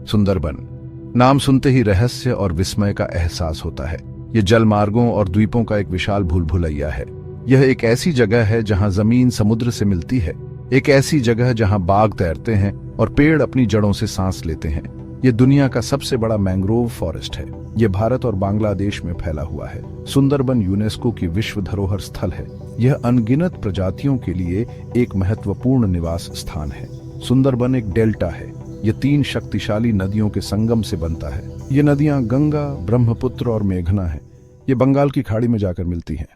सुंदरबन नाम सुनते ही रहस्य और विस्मय का एहसास होता है। यह जलमार्गों और द्वीपों का एक विशाल भूल भुलैया है। यह एक ऐसी जगह है जहां जमीन समुद्र से मिलती है, एक ऐसी जगह जहां बाघ तैरते हैं और पेड़ अपनी जड़ों से सांस लेते हैं। यह दुनिया का सबसे बड़ा मैंग्रोव फॉरेस्ट है। यह भारत और बांग्लादेश में फैला हुआ है। सुंदरबन यूनेस्को की विश्व धरोहर स्थल है। यह अनगिनत प्रजातियों के लिए एक महत्वपूर्ण निवास स्थान है। सुंदरबन एक डेल्टा है। यह 3 शक्तिशाली नदियों के संगम से बनता है। ये नदियां गंगा, ब्रह्मपुत्र और मेघना हैं। ये बंगाल की खाड़ी में जाकर मिलती हैं।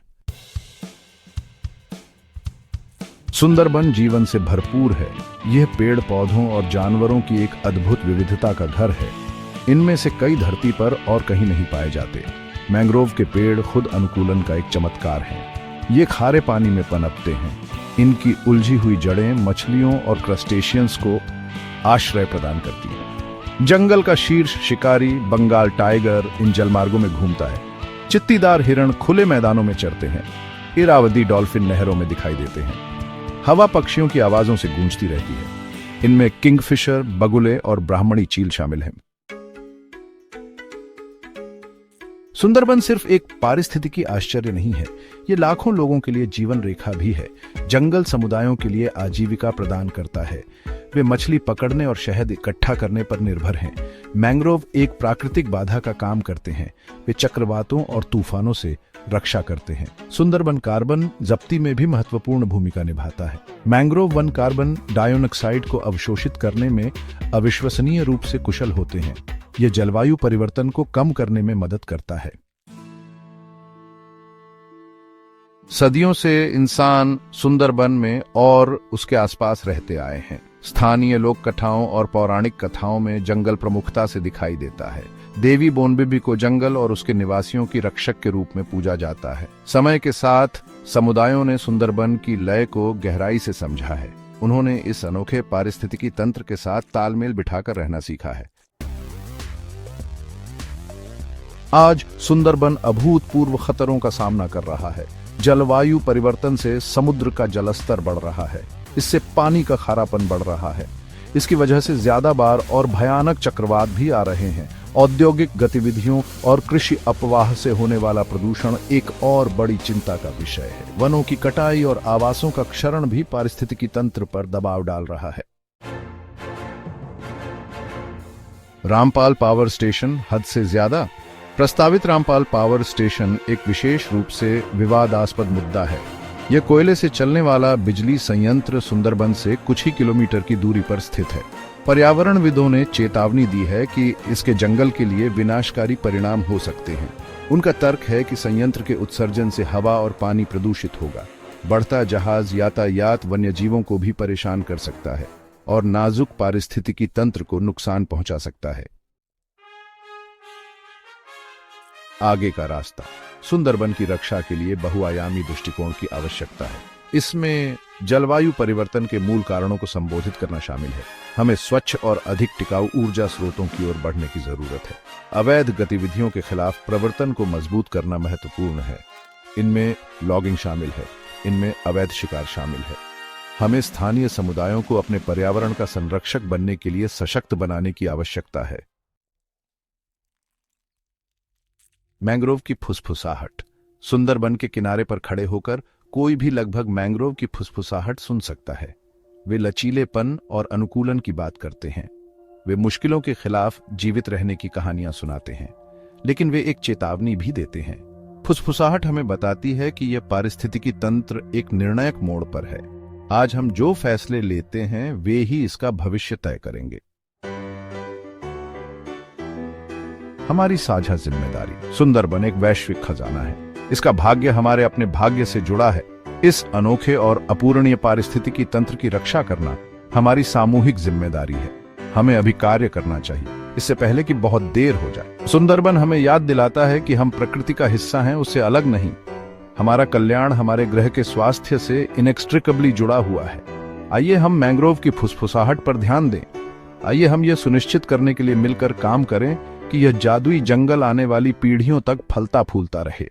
सुंदरबन जीवन से भरपूर है। यह पेड़ पौधों और जानवरों की एक अद्भुत विविधता का घर है। इनमें से कई धरती पर और कहीं नहीं पाए जाते। मैंग्रोव के पेड़ खुद अनुकूलन का एक चमत्कार हैं। ये खारे पानी में पनपते हैं। इनकी उलझी हुई जड़ें मछलियों और क्रस्टेशियंस को आश्रय प्रदान करती हैं। जंगल का शीर्ष शिकारी बंगाल टाइगर इन जलमार्गों में घूमता है। चित्तीदार हिरण खुले मैदानों में चरते हैं। इरावदी डॉल्फिन नहरों में दिखाई देते हैं। हवा पक्षियों की आवाजों से गूंजती रहती है। इनमें किंगफिशर, बगुले और ब्राह्मणी चील शामिल हैं। सुंदरबन सिर्फ एक पारिस्थितिकी आश्चर्य नहीं है, ये लाखों लोगों के लिए जीवन रेखा भी है। जंगल समुदायों के लिए आजीविका प्रदान करता है। वे मछली पकड़ने और शहद इकट्ठा करने पर निर्भर हैं। मैंग्रोव एक प्राकृतिक बाधा का काम करते हैं। वे चक्रवातों और तूफानों से रक्षा करते हैं। सुंदरबन कार्बन जब्ती में भी महत्वपूर्ण भूमिका निभाता है। मैंग्रोव वन कार्बन डाइऑक्साइड को अवशोषित करने में अविश्वसनीय रूप से कुशल होते हैं। यह जलवायु परिवर्तन को कम करने में मदद करता है। सदियों से इंसान सुंदरबन में और उसके आसपास रहते आए हैं। स्थानीय लोक कथाओं और पौराणिक कथाओं में जंगल प्रमुखता से दिखाई देता है। देवी बोनबिबी को जंगल और उसके निवासियों की रक्षक के रूप में पूजा जाता है। समय के साथ समुदायों ने सुंदरबन की लय को गहराई से समझा है। उन्होंने इस अनोखे पारिस्थितिकी तंत्र के साथ तालमेल बिठाकर रहना सीखा है। आज सुंदरबन अभूतपूर्व खतरों का सामना कर रहा है। जलवायु परिवर्तन से समुद्र का जलस्तर बढ़ रहा है। इससे पानी का खारापन बढ़ रहा है। इसकी वजह से ज्यादा बार और भयानक चक्रवात भी आ रहे हैं। औद्योगिक गतिविधियों और कृषि अपवाह से होने वाला प्रदूषण एक और बड़ी चिंता का विषय है। वनों की कटाई और आवासों का क्षरण भी पारिस्थितिकी तंत्र पर दबाव डाल रहा है। रामपाल पावर स्टेशन हद से ज्यादा। प्रस्तावित रामपाल पावर स्टेशन एक विशेष रूप से विवादास्पद मुद्दा है। यह कोयले से चलने वाला बिजली संयंत्र सुंदरबन से कुछ ही किलोमीटर की दूरी पर स्थित है। पर्यावरणविदों ने चेतावनी दी है कि इसके जंगल के लिए विनाशकारी परिणाम हो सकते हैं। उनका तर्क है कि संयंत्र के उत्सर्जन से हवा और पानी प्रदूषित होगा। बढ़ता जहाज यातायात वन्यजीवों को भी परेशान कर सकता है और नाजुक पारिस्थितिकी तंत्र को नुकसान पहुंचा सकता है। आगे का रास्ता। सुंदरबन की रक्षा के लिए बहुआयामी दृष्टिकोण की आवश्यकता है। इसमें जलवायु परिवर्तन के मूल कारणों को संबोधित करना शामिल है। हमें स्वच्छ और अधिक टिकाऊ ऊर्जा स्रोतों की ओर बढ़ने की जरूरत है। अवैध गतिविधियों के खिलाफ प्रवर्तन को मजबूत करना महत्वपूर्ण है। इनमें लॉगिंग शामिल है। इनमें अवैध शिकार शामिल है। हमें स्थानीय समुदायों को अपने पर्यावरण का संरक्षक बनने के लिए सशक्त बनाने की आवश्यकता है। मैंग्रोव की फुसफुसाहट। सुंदरबन के किनारे पर खड़े होकर कोई भी लगभग मैंग्रोव की फुसफुसाहट सुन सकता है। वे लचीलेपन और अनुकूलन की बात करते हैं। वे मुश्किलों के खिलाफ जीवित रहने की कहानियां सुनाते हैं, लेकिन वे एक चेतावनी भी देते हैं। फुसफुसाहट हमें बताती है कि यह पारिस्थितिकी तंत्र एक निर्णायक मोड़ पर है। आज हम जो फैसले लेते हैं वे ही इसका भविष्य तय करेंगे। हमारी साझा जिम्मेदारी। सुंदरबन एक वैश्विक खजाना है। इसका भाग्य हमारे अपने भाग्य से जुड़ा है। इस अनोखे और अपूरणीय पारिस्थितिकी तंत्र की रक्षा करना हमारी सामूहिक जिम्मेदारी है। हमें अभी कार्य करना चाहिए, इससे पहले कि बहुत देर हो जाए। सुंदरबन हमें याद दिलाता है कि हम प्रकृति का हिस्सा हैं, उससे अलग नहीं। हमारा कल्याण हमारे ग्रह के स्वास्थ्य से इनेक्स्ट्रिकेबली जुड़ा हुआ है। आइए हम मैंग्रोव की फुसफुसाहट पर ध्यान दें। आइए हम यह सुनिश्चित करने के लिए मिलकर काम करें कि यह जादुई जंगल आने वाली पीढ़ियों तक फलता फूलता रहे।